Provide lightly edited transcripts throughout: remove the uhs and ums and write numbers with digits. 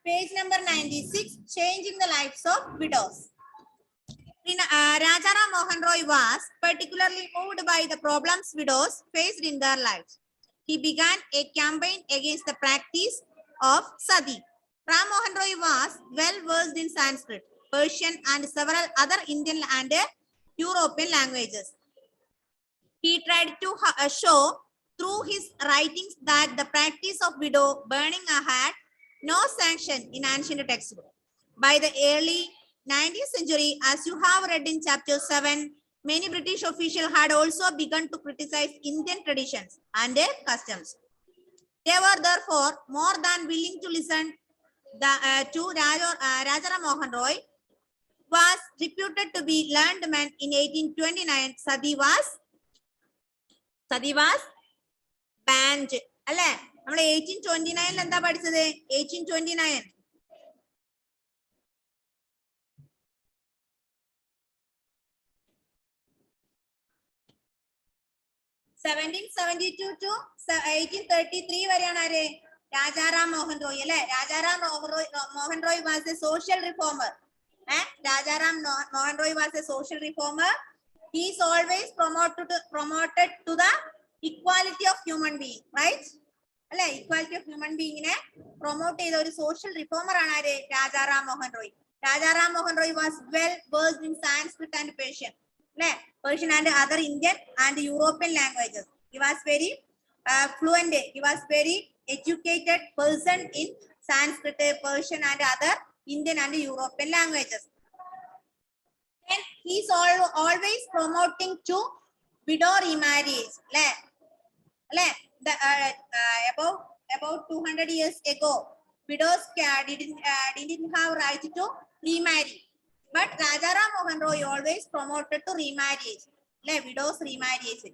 Page number 96, changing the lives of widows. Raja Ram Mohan Roy was particularly moved by the problems widows faced in their lives. He began a campaign against the practice of sati. Ram Mohan Roy was well versed in Sanskrit, Persian, and several other Indian and European languages. He tried to show through his writings that the practice of widow burning had no sanction in ancient textbooks. By the early 19th century, as you have read in chapter 7, many British officials had also begun to criticize Indian traditions and customs. They were therefore more than willing to listen to Rajaram Mohan Roy, was reputed to be learned man in 1829. Sati was banned. അല്ലേ നമ്മൾ 1829 എന്താ പഠിച്ചത്? 1829 1772 to 1833 വരെയാണ് ആര്? രാജാറാം മോഹൻ റോയ് അല്ലെ. Rajaram Mohan Roy was a social reformer. Rajaram Mohan Roy was a social reformer. He is always promoted to the equality of human being, right? അല്ലെ, equality of human being നെ promote ചെയ്ത ഒരു സോഷ്യൽ റിഫോമർ ആണ് ആര്? Rajaram Mohan Roy. Rajaram Mohan Roy was well versed in Sanskrit and Persian, അല്ലെ, Persian and other Indian and European languages. He was very fluent. He was very educated person in Sanskrit, Persian and other Indian and European languages. And he is always promoting to widow remarriage. About 200 years ago, widows didn't have right to remarry. But Rajaram Mohan Roy always promoted to remarriage. Widows remarriage.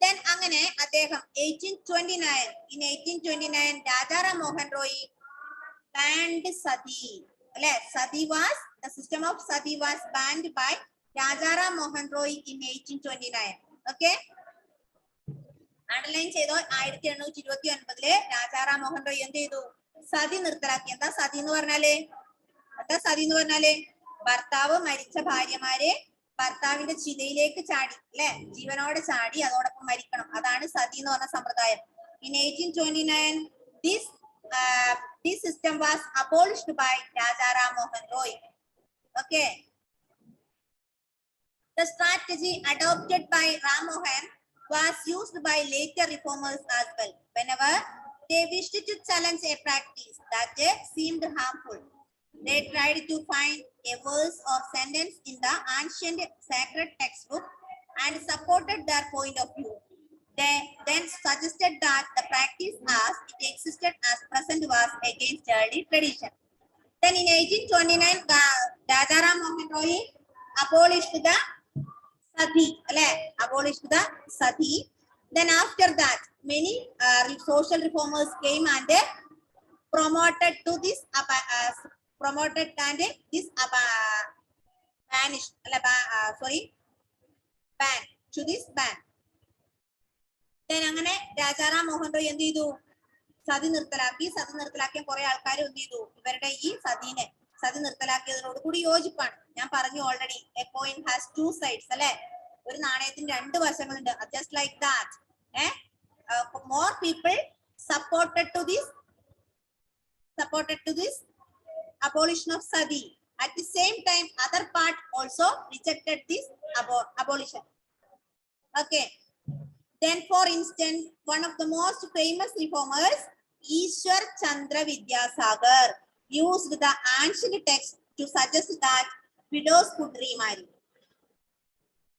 Then അങ്ങനെ അദ്ദേഹം 1829 in 1829 Rajaram Mohan Roy banned sati. Sati was, the system of sati was banned by Rajaram Mohan Roy in 1829. Okay, underline ചെയ്തോ. 1829 രാജാറാം മോഹൻ റോയ് എന്ത് ചെയ്തു? സതി നിർത്തലാക്കി. എന്താ സതി എന്ന് പറഞ്ഞാല്? ഭർത്താവ് മരിച്ച ഭാര്യമാരെ ഭർത്താവിന്റെ ചിതയിലേക്ക് ചാടി, അല്ലെ, ജീവനോടെ ചാടി അതോടൊപ്പം മരിക്കണം. അതാണ് സതി എന്ന് പറഞ്ഞ സമ്പ്രദായം. In 1829 this system was abolished by Rajaram Mohan Roy. Okay, the strategy adopted by Ram Mohan was used by later reformers as well. Whenever they wished to challenge a practice that seemed harmful, they tried to find a verse or sentence in the ancient sacred textbook and supported their point of view. They then suggested that the practice as it existed as present was against early tradition. Then in 1829, Rajaram Mohan Roy abolished the sati. Then after that, many social reformers came and promoted to this ban. Then അങ്ങനെ രാജാറാം മോഹൻ റോയ് എന്ത് ചെയ്തു? സതി നിർത്തലാക്കിയ കുറെ ആൾക്കാർ എന്ത് ചെയ്തു? ഇവരുടെ ഈ സതി നിർത്തലാക്കിയതിനോട് കൂടി യോജിപ്പാണ്. ഞാൻ പറഞ്ഞു already, A coin has two sides, അല്ലെ, ഒരു നാണയത്തിന് രണ്ട് വശങ്ങളുണ്ട്. Just like that, more people supported to this abolition of sati. At the same time, other part also rejected this abolition. Okay. Then, for instance, one of the most famous reformers, Ishwar Chandra Vidyasagar, used the ancient text to suggest that widows could remarry.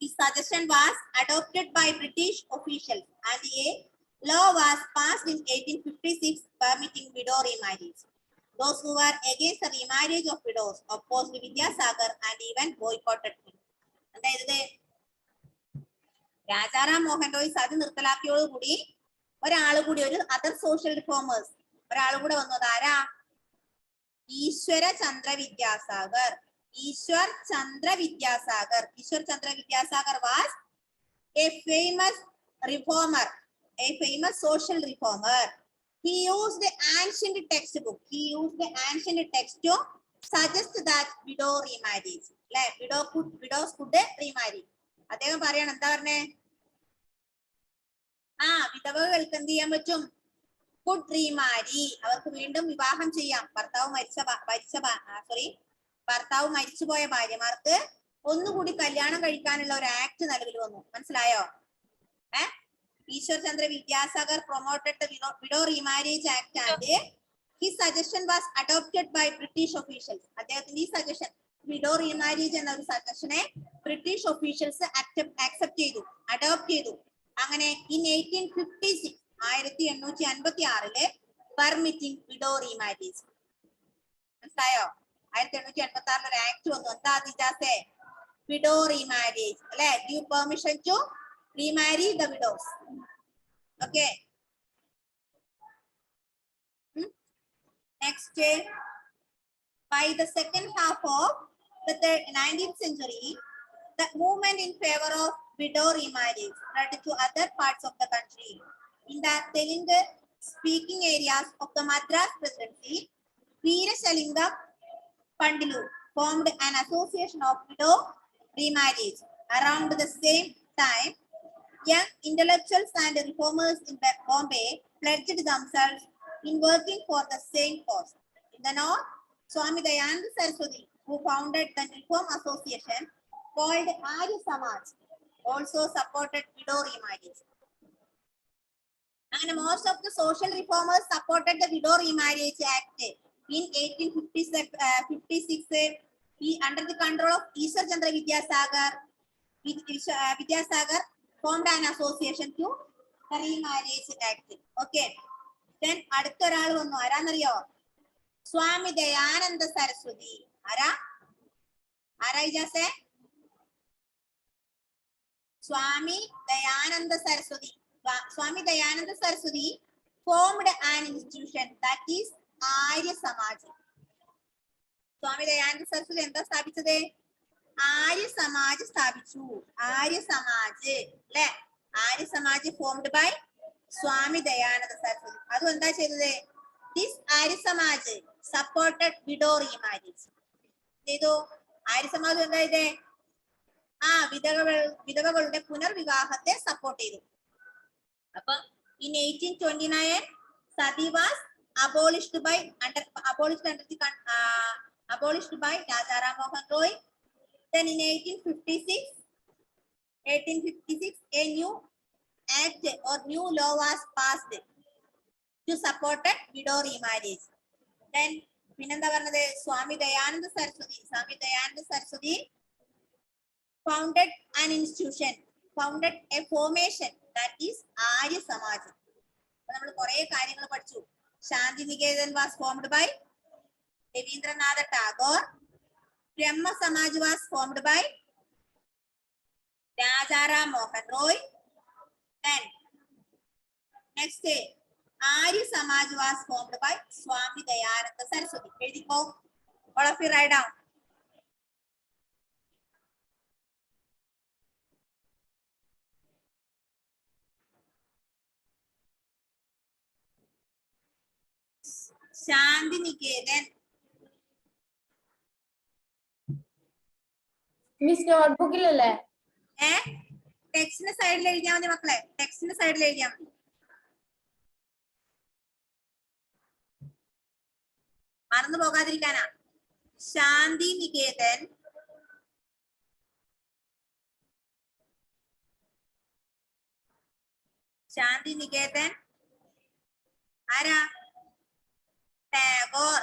His suggestion was adopted by British officials, and a law was passed in 1856 permitting widow remarriage. Those who were against the remarriage of widows opposed Vidyasagar and even boycotted him. Rajaram Mohan Roy Sati നിർത്തലാക്കിയോടുകൂടി ഒരു other social reformers കൂടെ വന്നു. അതാരാ? Easwar Chandra Vidyasagar was a famous reformer, a famous social reformer. He used the ancient textbook. He used the ancient text to suggest that widow remarriage. Like widows could remarry. അദ്ദേഹം പറയണം എന്താ പറഞ്ഞേ? വിധവകൾക്ക് എന്ത് ചെയ്യാൻ പറ്റും? could remarry. അവർക്ക് വീണ്ടും വിവാഹം ചെയ്യാം. ഭർത്താവ് മരിച്ചുപോയ ഭാര്യമാർക്ക് ഒന്നുകൂടി കല്യാണം കഴിക്കാനുള്ള ഒരു ആക്ട് നിലവിൽ വന്നു. മനസ്സിലായോ? Easwar Chandra Vidyasagar promoted the widow remarriage act and his suggestion was adopted by British officials. അദ്ദേഹത്തിന്റെ ഈ സജഷൻ widow remarriage എന്ന ഒരു സജഷനെ ബ്രിട്ടീഷ് ഒഫീഷ്യൽസ് അക്സെപ്റ്റ് ചെയ്തു, അഡോപ്റ്റ് ചെയ്തു. അങ്ങനെ in 1856 പെർമിറ്റിംഗ് widow remarriage. മനസ്സിലായോ? 1886 ഒരു ആക്ട് വന്നു. എന്താ ദിജാസേ? widow remarriage അല്ലെ? give permission to remarry the widows. Okay. Next, by the second half of the 19th century, the movement in favor of widow remarriage spread to other parts of the country. In the Telugu speaking areas of the Madras Presidency, Veerasalingam Pandilu formed an association of widow remarriage. Around the same time, young intellectuals and reformers in Bombay pledged themselves in working for the same cause. In the north, Swami Dayananda Saraswati, who founded the Reform Association called Arya Samaj, also supported widow remarriage. And most of the social reformers supported the Widow Remarriage Act. In 1856, under the control of Ishwar Chandra Vidyasagar formed an association to the Remarriage Act. Okay. Then അടുത്ത ഒരാൾ വന്നു. ആരാന്നറിയോ? സ്വാമി ദയാനന്ദ സരസ്വതി. ആരാ ഇജാസേ? സ്വാമി Dayananda Saraswati. Swami Dayananda Saraswati formed an institution that is Arya Samaj. Swami Dayananda Saraswati എന്താ സ്ഥാപിച്ചത്? ആര്യ സമാജ് സ്ഥാപിച്ചു. ആര്യ സമാജ് അല്ലെ? Arya Samaj formed by Swami Dayananda Saraswati. അതും എന്താ ചെയ്തത്? This Arya Samaj supported widow remarriage. ചെയ്തു. ആര്യ സമാജ് എന്താ ചെയ്തേ? വിധവകളുടെ പുനർവിവാഹത്തെ സപ്പോർട്ട് ചെയ്തു. അപ്പൊ in 1829 sati was abolished by Raja Ram Mohan Roy. Then in 1856 a new act or new law was passed to support widow remarriage. Then pinenda varnade Swami Dayananda Saraswati founded an institution, founded a formation that is Arya Samaj. നമ്മൾ കുറേ കാര്യങ്ങൾ പഠിച്ചു. ശാന്തി Niketan was formed by Rabindranath Tagore. Brahma Samaj was formed by Raja Ram Mohan Roy. Then next Arya Samaj was formed by Swami Dayananda Saraswati. എഴുതിക്കോ. All of you write down. Shanti Niketan. Miss നോട്ട്ബുക്കിലല്ലേ? ടെക്സ്റ്റിന്റെ സൈഡിൽ എഴുതിയാൽ മതി മക്കളെ. ടെക്സ്റ്റിന്റെ സൈഡിൽ എഴുതിയാൽ മതി. മറന്നു പോകാതിരിക്കാനാ. ശാന്തി നികേതൻ ആരാ? ടാഗോർ.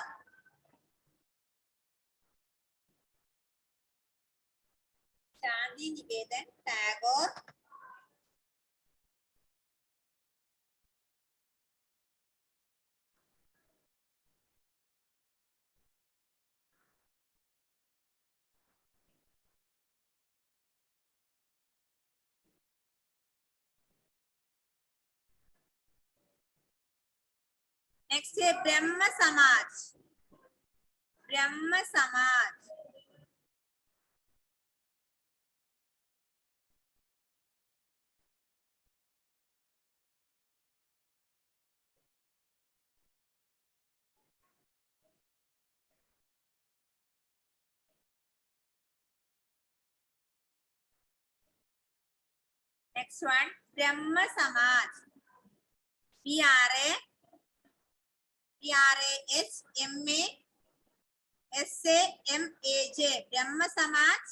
ശാന്തി Niketan Tagore. Next Brahma Samaj. Next one, Brahma Samaj. BRASMASAMAJ. Brahma Samaj.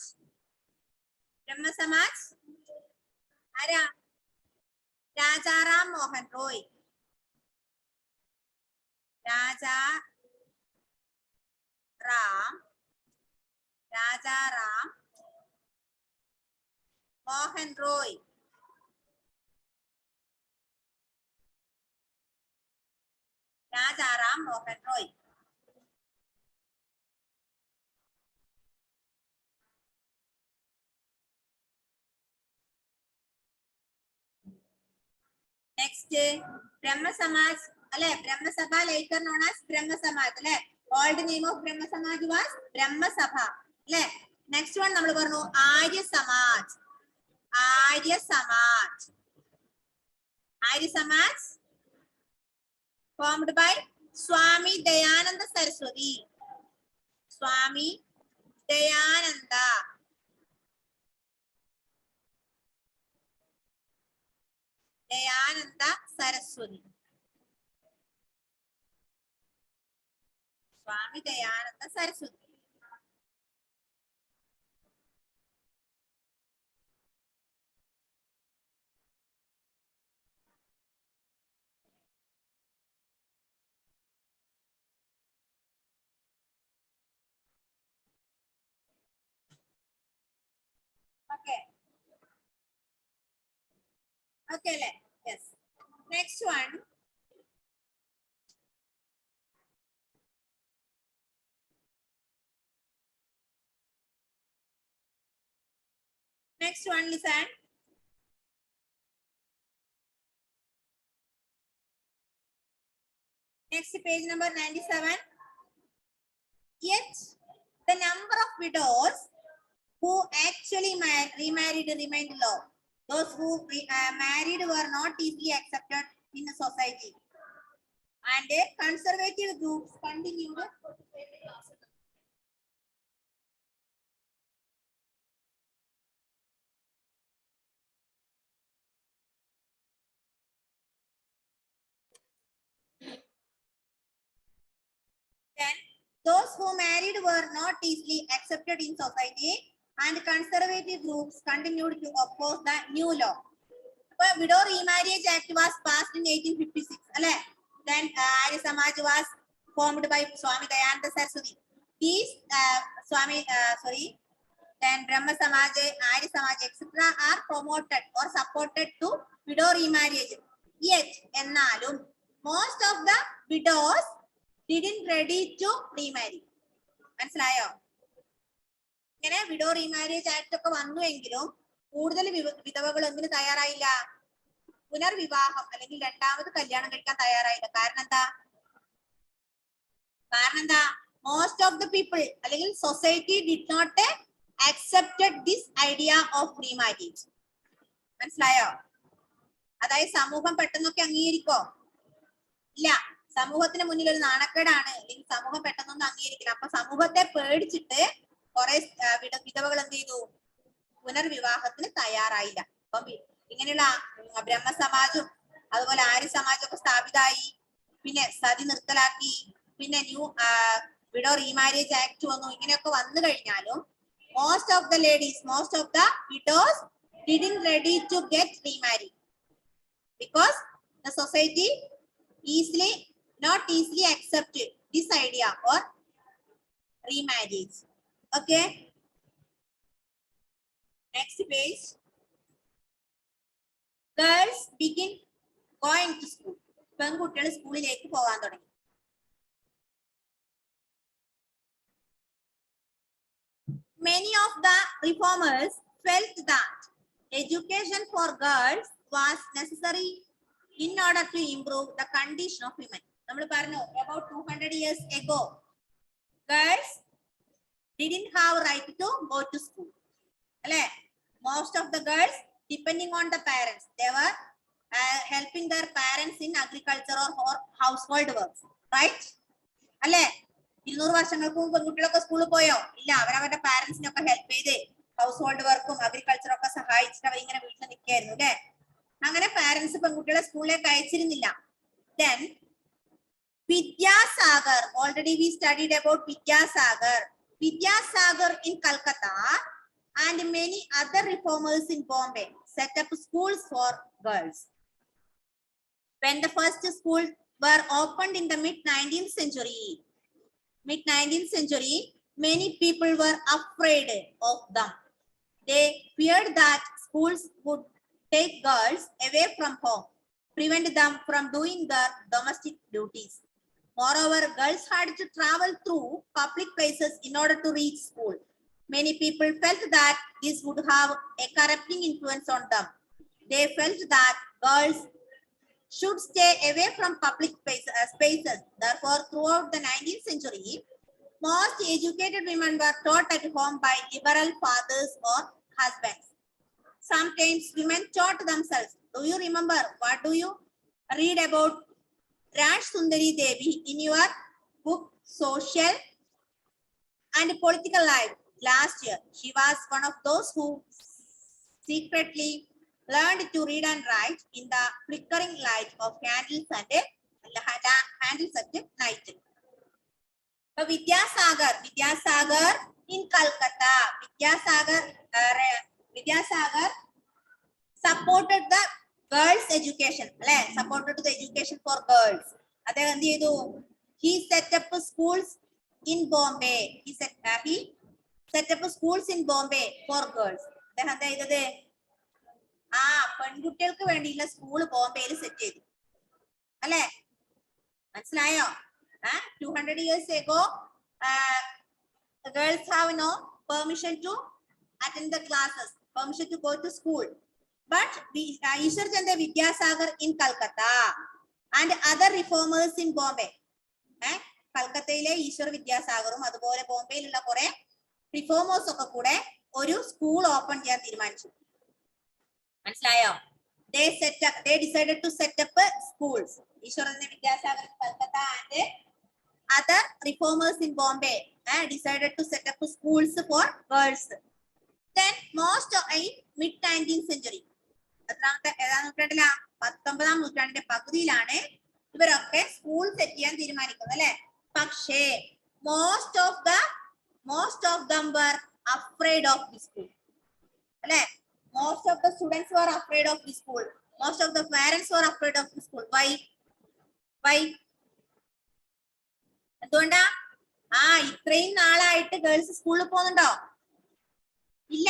Brahma Samaj. Ara. Rajaram Mohan Roy. Rajaram Mohan Roy. Rajaram Mohan Roy. Next, Brahma Samaj. Brahma Sabha, later known as Brahma Samaj. Old name of Brahma Samaj was Brahma Sabha. Next one, we will know Arya Samaj. Arya Samaj. Arya Samaj formed by Swami Dayananda Saraswati. Swami Dayananda. Dayananda Saraswati. Swami Dayananda Saraswati. Okay. Okay, yes. Next one. Next one, listen. Next page number 97. Yet the number of widows who actually remarried remained low. Those who married were not easily accepted in the society. And conservative groups continued. Then those who married were not easily accepted in society, and conservative groups continued to oppose the new law. The Widow Remarriage Act was passed in 1856. Then Arya Samaj was formed by Swami Dayananda Saraswati. These then Brahma Samaj, Arya Samaj, etc. are promoted or supported to widow remarriage. Yet, most of the widows didn't ready to remarry. മനസ്സിലായോ? ഇങ്ങനെ widow remarriage act ഒക്കെ വന്നുവെങ്കിലും കൂടുതൽ വിധവകൾ എന്തിനു തയ്യാറായില്ല? പുനർവിവാഹം അല്ലെങ്കിൽ രണ്ടാമത് കല്യാണം കഴിക്കാൻ തയ്യാറായില്ല. കാരണം എന്താ? മോസ്റ്റ് ഓഫ് ദ പീപ്പിൾ അല്ലെങ്കിൽ society did not accepted this idea of remarriage. മനസ്സിലായോ? അതായത് സമൂഹം പെട്ടെന്നൊക്കെ അംഗീകരിക്കോ? ഇല്ല. സമൂഹത്തിന് മുന്നിൽ ഒരു നാണക്കേടാണ്, അല്ലെങ്കിൽ സമൂഹം പെട്ടെന്നൊന്നും അംഗീകരിക്കില്ല. അപ്പൊ സമൂഹത്തെ പേടിച്ചിട്ട് കുറെ വിധവകൾ എന്ത് ചെയ്തു? പുനർവിവാഹത്തിന് തയ്യാറായില്ല. അപ്പം ഇങ്ങനെയുള്ള ബ്രഹ്മസമാജും അതുപോലെ ആര്യ സമാജൊക്കെ സ്ഥാപിതമായി. പിന്നെ സതി നിർത്തലാക്കി. പിന്നെ ന്യൂ വിഡോ റീമാരേജ് ആക്ട് വന്നു. ഇങ്ങനെയൊക്കെ വന്നു കഴിഞ്ഞാലും most of the ladies, most of the widows didn't ready to get remarried because the society not easily accepted this idea or remarriage. Okay. Next page. Girls begin going to school. പെൺകുട്ടികൾ സ്കൂളിലേക്ക് പോകാൻ തുടങ്ങി. Many of the reformers felt that education for girls was necessary in order to improve the condition of women. നമ്മൾ പറഞ്ഞു about 200 years ago girls didn't have right to go to school. അല്ലേ? Most of the girls depending on the parents. They were helping their parents in agriculture or household works. Right? അല്ലേ? 200 വർഷങ്ങൾക്ക് മുമ്പ് പെൺകുട്ടികളൊക്കെ സ്കൂളിൽ പോയോ? ഇല്ല. അവരവരുടെ പാരന്റ്സിനൊക്കെ ഹെൽപ്പ് ചെയ്ത് ഹൗസ് ഹോൾഡ് വർക്കും അഗ്രികൾച്ചറും ഒക്കെ സഹായിച്ചിട്ട് അവർ ഇങ്ങനെ വീട്ടിൽ നിൽക്കായിരുന്നു അല്ലെ. അങ്ങനെ പാരന്റ്സ് പെൺകുട്ടികളെ സ്കൂളിലേക്ക് അയച്ചിരുന്നില്ല. Then Vidyasagar, already we studied about Vidyasagar. Vidyasagar in Calcutta and many other reformers in Bombay set up schools for girls. When the first schools were opened in the mid-19th century, many people were afraid of them. They feared that schools would take girls away from home, prevent them from doing their domestic duties. Moreover, girls had to travel through public places in order to reach school. Many people felt that this would have a corrupting influence on them. They felt that girls should stay away from public spaces. Therefore, throughout the 19th century, most educated women were taught at home by liberal fathers or husbands. Sometimes women taught themselves. Do you remember? What do you read about Raj Sundari Devi in your book Social and Political Life last year? She was one of those who secretly learned to read and write in the flickering light of candles at night. Vidyasagar in Calcutta. Vidyasagar supported the girls' education. Supported the education for girls. He set up schools in Bombay. He set up schools in Bombay for girls. പെൺകുട്ടികൾക്ക് വേണ്ടിയുള്ള school ബോംബെയിൽ set ചെയ്തു അല്ലെ. മനസ്സിലായോ? 200 years ago, girls have no permission to attend the classes, permission to go to school. But Ishwar Chandra Vidyasagar in Calcutta and other reformers in Bombay. കൽക്കത്തയിലെ Easwar വിദ്യാസാഗറും അതുപോലെ ബോംബെയിലുള്ള കുറെ reformers ഒക്കെ കൂടെ ഒരു സ്കൂൾ ഓപ്പൺ ചെയ്യാൻ തീരുമാനിച്ചു. മനസ്സിലായോ? They decided to set up schools. Ishwar Chandra Vidyasagar in Calcutta and other reformers in Bombay decided to set up schools for girls. Then most in mid-19th century, 19ാം നൂറ്റാണ്ടിന്റെ പകുതിയിലാണ് ഇവരൊക്കെ school set ചെയ്യാൻ തീരുമാനിക്കുന്നത് അല്ലെ. പക്ഷേ most of them were afraid of the school അല്ലെ. Most of the students were afraid of the school. Most of the parents were afraid of the school. Why? എന്തുകൊണ്ടാ? ഇത്രയും നാളായിട്ട് ഗേൾസ് സ്കൂളിൽ പോകുന്നുണ്ടോ? ഇല്ല.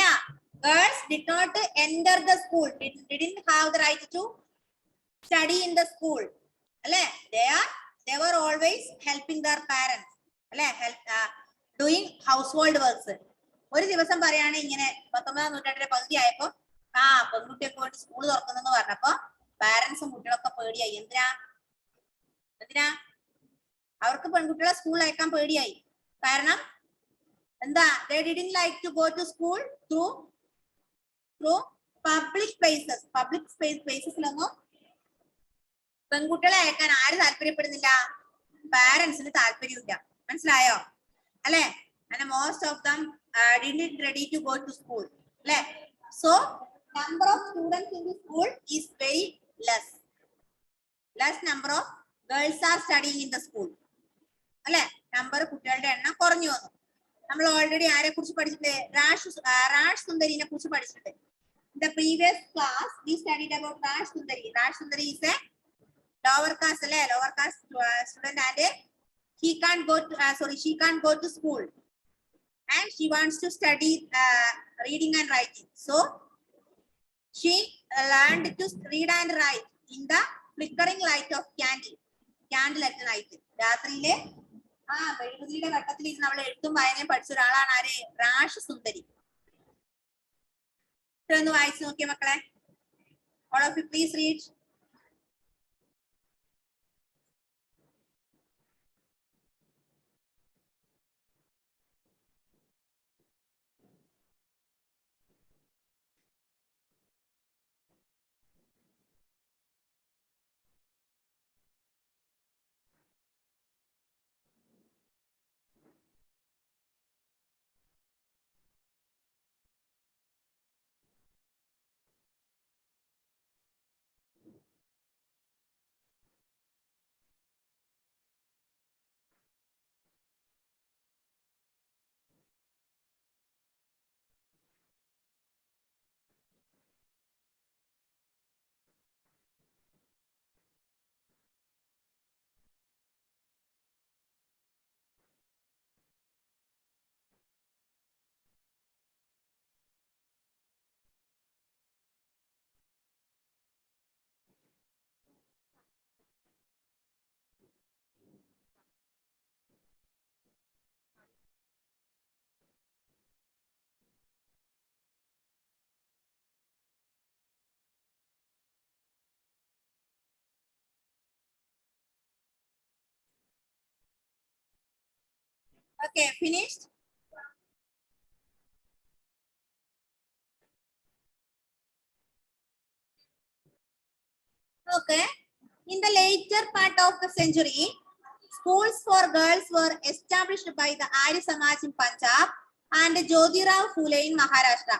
Girls did not enter the school. Didn't have the right to study in the school. അല്ലെ. They were always helping their parents. അല്ലെ. Doing household works. ഒരു ദിവസം പറയാണ് ഇങ്ങനെ 19ാം നൂറ്റാണ്ടിന്റെ പകുതി ആയപ്പോ പെൺകുട്ടിയൊക്കെ വേണ്ടി സ്കൂൾ തുറക്കുന്നെന്ന് പറഞ്ഞപ്പോ പാരന്റ്സും കുട്ടികളൊക്കെ പേടിയായി. എന്തിനാ അവർക്ക് പെൺകുട്ടികളെ സ്കൂളിൽ അയക്കാൻ പേടിയായി? കാരണം എന്താ? They didn't like to go to school through public places. Public spaces-ലൊന്നും പെൺകുട്ടികളെ അയക്കാൻ ആര് താല്പര്യപ്പെടുന്നില്ല? പാരന്റ്സിന് താല്പര്യമില്ല. മനസ്സിലായോ? അല്ലെ. And most of them didn't ready to go to school. So number of students in the school is very less. Less number of girls are studying in the school. Number കുട്ടികളുടെ എണ്ണം കുറഞ്ഞു വന്നു. നമ്മൾ ഓൾറെഡി ആരെ കുറിച്ച് പഠിച്ചിട്ടുണ്ട്? രാജ് സുന്ദരിനെ കുറിച്ച് പഠിച്ചിട്ടുണ്ട്. In the previous class we studied about Raj Sundari. Raj Sundari is a lower caste student and she can't go to school and she wants to study reading and writing. So she learned to read and write in the flickering light of candle at night. രാത്രിയിലെ മെഴുകുതിരിയുടെ ഘട്ടത്തിൽ ഇരുന്ന് അവൾ എഴുത്തും വായനയും പഠിച്ച ഒരാളാണ് ആര്? രാജ് സുന്ദരി. ഇതൊന്ന് വായിച്ചു നോക്കിയ മക്കളെ. All of you please read. Okay, finished. Okay. In the later part of the century, schools for girls were established by the Arya Samaj in Punjab and Jyotirao Phule in Maharashtra.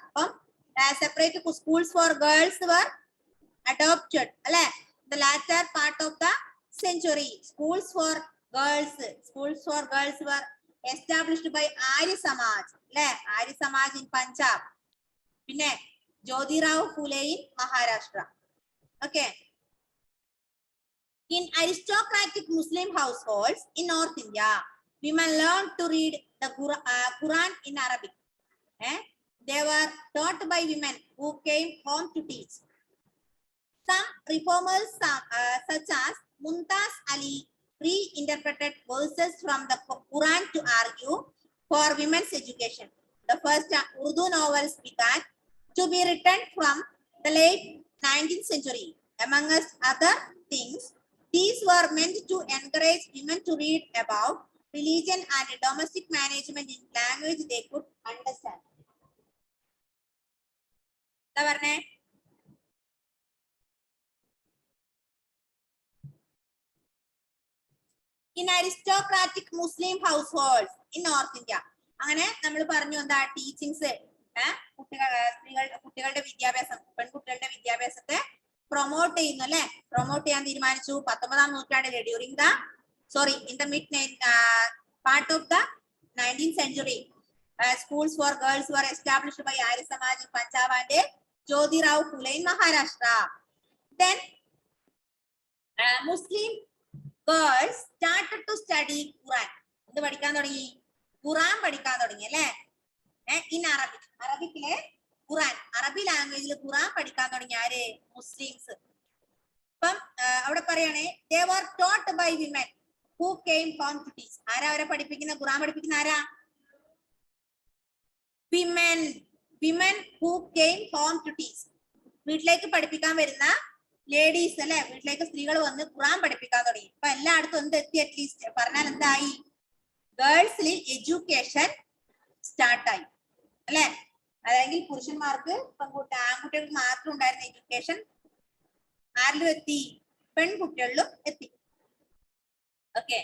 Separate schools for girls were adopted. The latter part of the century, schools for girls were established by Arya Samaj. Arya Samaj in Punjab. Pinne Jyotirao Phule in Maharashtra. Okay. In aristocratic Muslim households in North India, women learned to read the Quran in Arabic. They were taught by women who came home to teach. Some reformers, such as Mumtaz Ali, reinterpreted verses from the Quran to argue for women's education. The first Urdu novels began to be written from the late 19th century. Among other things, these were meant to encourage women to read about religion and domestic management in language they could understand. In aristocratic Muslim households in North India. അങ്ങനെ നമ്മൾ പറഞ്ഞു എന്താ teachings കുട്ടികളുടെ വിദ്യാഭ്യാസം, പെൺകുട്ടികളുടെ വിദ്യാഭ്യാസത്തെ promote ചെയ്യുന്നു അല്ലെ, പ്രൊമോട്ട് ചെയ്യാൻ തീരുമാനിച്ചു 19ാം നൂറ്റാണ്ടിലെ in the mid part of the 19th century. Schools for girls were established by Arya Samaj in Punjab and Jyotirao Phule in Maharashtra. Then Muslim girls started to study Quran. എന്ത് പഠിക്കാൻ തുടങ്ങി? ഖുറാൻ പഠിക്കാൻ തുടങ്ങി അല്ലെ. In Arabic. അറബിക്കിലെ ഖുറാൻ, അറബി ലാംഗ്വേജിൽ ഖുറാൻ പഠിക്കാൻ തുടങ്ങി ആര്? മുസ്ലിംസ്. അപ്പം അവിടെ പറയണേ they were taught by women who came home to teach. ആരാ അവരെ പഠിപ്പിക്കുന്ന, ഖുറാൻ പഠിപ്പിക്കുന്ന ആരാ? Women who came home to teach. വീട്ടിലേക്ക് പഠിപ്പിക്കാൻ വരുന്ന ലേഡീസ് അല്ലെ, വീട്ടിലേക്ക് സ്ത്രീകൾ വന്ന് ഖുറാൻ പഠിപ്പിക്കാൻ തുടങ്ങി. അപ്പൊ എല്ലായിടത്തും എന്ത് എത്തി? അറ്റ്ലീസ്റ്റ് പറഞ്ഞാൽ എന്തായി? ഗേൾസിൽ എഡ്യൂക്കേഷൻ സ്റ്റാർട്ടായി അല്ലെ. അല്ലെങ്കിൽ പുരുഷന്മാർക്ക് ആൺകുട്ടികൾക്ക് മാത്രം ഉണ്ടായിരുന്ന എഡ്യൂക്കേഷൻ ആരിലും എത്തി? പെൺകുട്ടികളിലും എത്തി. ഓക്കെ.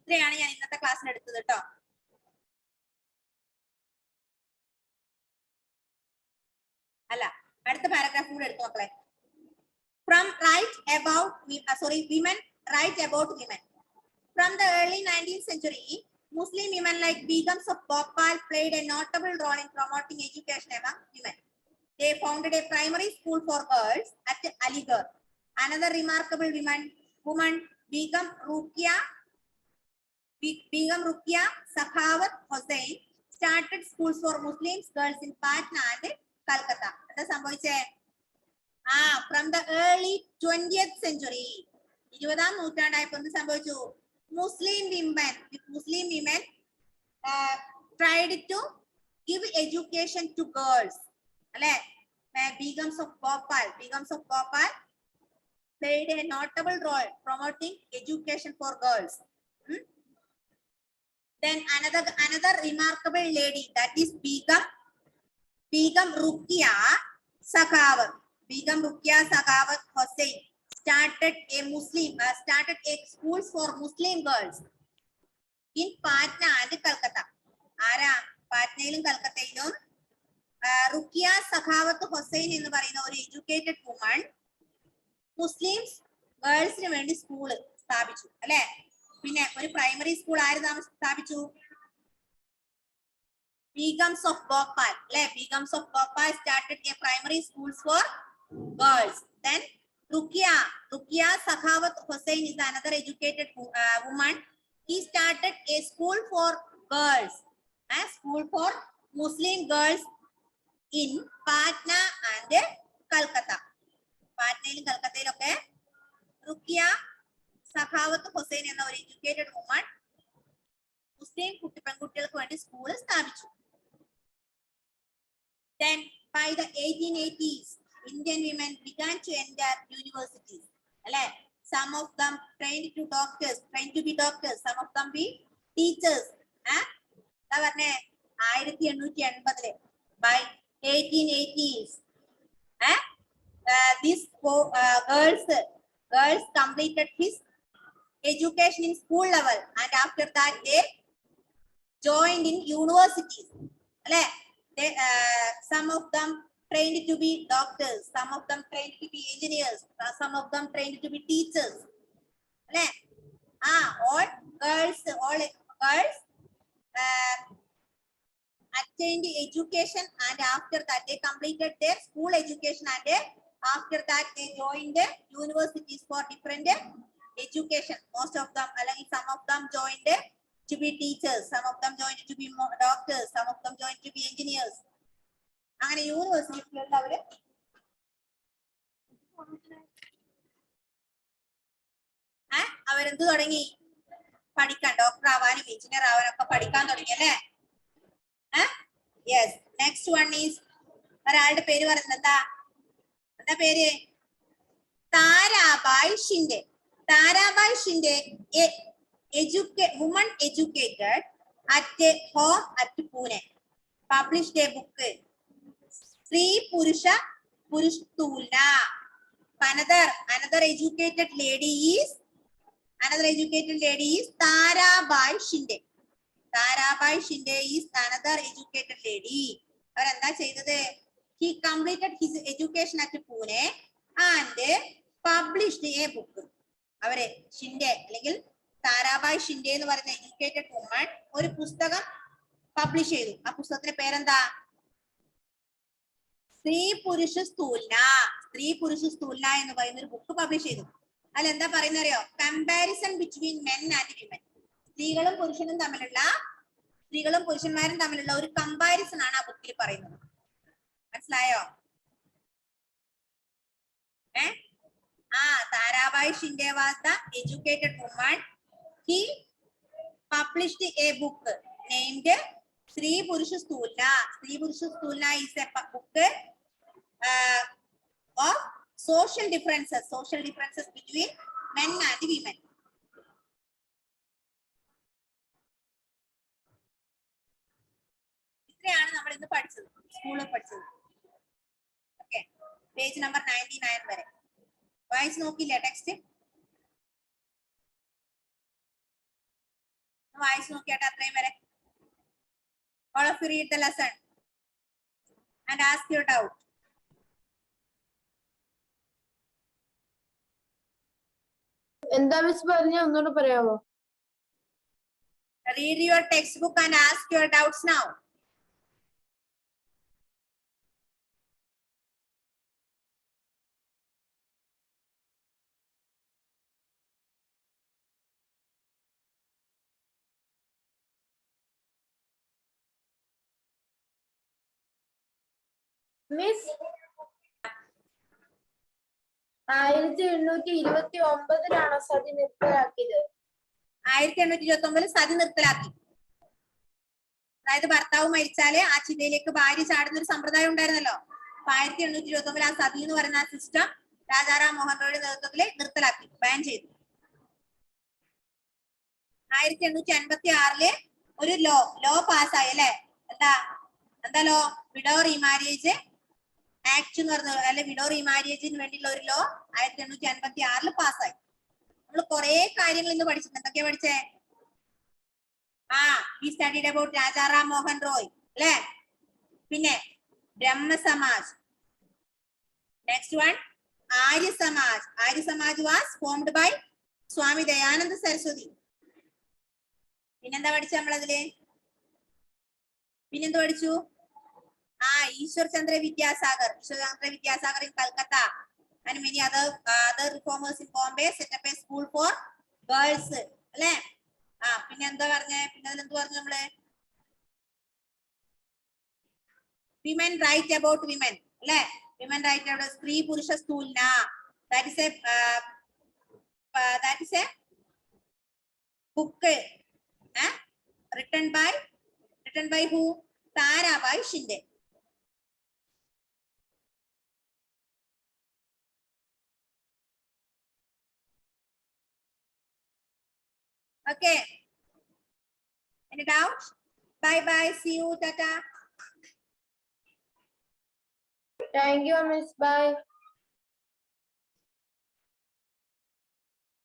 ഇത്രയാണ് ഞാൻ ഇന്നത്തെ ക്ലാസ്സിൽ എടുത്തത് കേട്ടോ. അല്ല, അടുത്ത പാരഗ്രാഫ് കൂടെ എടുത്തു മക്കളെ. From women write about women. From the early 19th century, Muslim women like Begums of Bhopal played a notable role in promoting education among women. They founded a primary school for girls at Aligarh. Another remarkable woman, Begum Rukia Sakhawat Hossain, started schools for Muslim girls in Patna and Calcutta. എന്താ സംഭവിച്ചേ? From the early 20th century, 20ാം നൂറ്റാണ്ടായപ്പോൾ എന്ത് സംഭവിച്ചു? Muslim women tried to give education to girls. അല്ലെ, Begums of Bhopal played a notable role promoting education for girls. Then another remarkable lady, that is Begum Rukia Sakhawat. Begum Rukia Sakhawat Hossain started a schools for Muslim girls in Patna and Calcutta. ആരാ? പാറ്റ്നയിലും കൽക്കത്തയിലും ruqyah സഖാവത്ത് Hossein എന്ന് പറയുന്ന ഒരു educated woman Muslims ഗേൾസിന് വേണ്ടി school സ്ഥാപിച്ചു അല്ലെ. പിന്നെ ഒരു primary school ആര് സ്ഥാപിച്ചു? Begums of Bhopal. Begums of Bhopal started a primary schools for girls. Then Rukia Sakhawat Hossain is another educated woman. He started a school for girls, a school for Muslim girls in Patna and Calcutta. പാറ്റ്നയിലും കൽക്കത്തയിലൊക്കെ ruqyah സഖാവത്ത് Hussain എന്ന ഒരു educated woman മുസ്ലിം പെൺകുട്ടികൾക്ക് വേണ്ടി school സ്ഥാപിച്ചു. Then by the 1880s, Indian women began to enter universities. Some of them trained to be doctors, some of them be teachers. By 1880s, these girls completed his education in school level, and after that they joined in universities. Some of them trained to be doctors, some of them trained to be engineers, some of them trained to be teachers. All girls attained education, and after that they completed their school education, and after that they joined the universities for different education. Most of them, some of them joined to be teachers, some of them joined to be doctors, some of them joined to be engineers. അങ്ങനെ യൂണിവേഴ്സിറ്റിയിലുള്ള അവര് അവരെന്ത് തുടങ്ങി പഠിക്കാൻ, doctor ആവാനും engineer ആവാനും ഒക്കെ പഠിക്കാൻ തുടങ്ങി അല്ലേ? യെസ്. നെക്സ്റ്റ് വൺ ഈസ്, ഒരാളുടെ പേര് പറയുന്നത് എന്താ പേര്? Tarabai Shinde. Tarabai Shinde woman educated at home at Pune, published a book, Sri Purusha Purushtulna. Another educated lady is Tarabai Shinde. Tarabai Shinde is another educated lady. He completed his education at Pune and published a book. Shinde, Tarabai Shinde എന്ന് പറയുന്ന educated woman ഒരു പുസ്തകം publish ചെയ്തു. ആ പുസ്തകത്തിന്റെ പേരെന്താ? സ്ത്രീ പുരുഷ സ്ഥൂലന. സ്ത്രീ പുരുഷ സ്ഥൂലന എന്ന് പറയുന്ന ഒരു ബുക്ക് പബ്ലിഷ് ചെയ്തു. അതിൽ എന്താ പറയുന്ന അറിയോ? Comparison between men and women. സ്ത്രീകളും പുരുഷന്മാരും തമ്മിലുള്ള ഒരു കമ്പാരിസൺ ആണ് ആ ബുക്കിൽ പറയുന്നത്. മനസ്സിലായോ? Tarabai Shinde was the educated woman. He published a book named Sri Purusha Stulna. Sri Purusha Stulna is a book of social differences between men and women. ഇത്രയാണ് നമ്മൾ ഇന്ന് പഠിച്ചത്, സ്കൂളിൽ പഠിച്ചത്. ഓക്കെ, പേജ് നമ്പർ 99 വരെ വായിച്ചു നോക്കില്ല ടെക്സ്റ്റ്? വായിച്ചു നോക്കിയാട്ടെ അത്രയും വരെ. All of you read the lesson and ask your doubt. എന്താ മിസ് പറഞ്ഞ ഒന്നുകൂടെ പറയാമോ? Read your textbook and ask your doubts now. Miss 1829 sati നിർത്തലാക്കിയത്. 1829 സതി നിർത്തലാക്കി. അതായത് ഭർത്താവ് മരിച്ചാല് ആ ചിതയിലേക്ക് ഭാര്യ ചാടുന്ന ഒരു സമ്പ്രദായം ഉണ്ടായിരുന്നല്ലോ. 1829 ആ സതി എന്ന് പറയുന്ന ആ സിസ്റ്റം രാജാറാം മോഹൻ റോയുടെ നേതൃത്വത്തിൽ നിർത്തലാക്കി, ബാൻ ചെയ്തു. 1856 ഒരു ലോ പാസ്സായി അല്ലെ? എന്താ ലോ? വിഡോ റീമാരേജ് ആക്ട് എന്ന് പറഞ്ഞ, അല്ലെ വിഡോ റീമാരേജിന് വേണ്ടിയുള്ള ഒരു ലോ 1856 പാസ്സായി. നമ്മൾ കുറെ കാര്യങ്ങൾ ഇന്ന് പഠിച്ചിട്ടുണ്ട്. എന്തൊക്കെയാ പഠിച്ചേ? we studied about Rajaram Mohan Roy അല്ലെ? പിന്നെ Brahmasamaj. Next one Arya Samaj was formed by Swami Dayananda Saraswati. പിന്നെന്താ പഠിച്ച നമ്മളതില്? പിന്നെന്ത് പഠിച്ചു? Easwar Chandra Vidyasagar in Calcutta and many other reformers in Bombay set up a school for girls അല്ലെ? പിന്നെ എന്താ പറഞ്ഞേ? പിന്നെ അതിലെന്ത് പറഞ്ഞു നമ്മള്? women write about women അല്ലെ? women write about സ്ത്രീ പുരുഷ സ്ഥൂലന. that is a book written by who? Tarabai Shinde. Okay. Any doubt? Bye bye. See you. Tata. Thank you, Miss. Bye.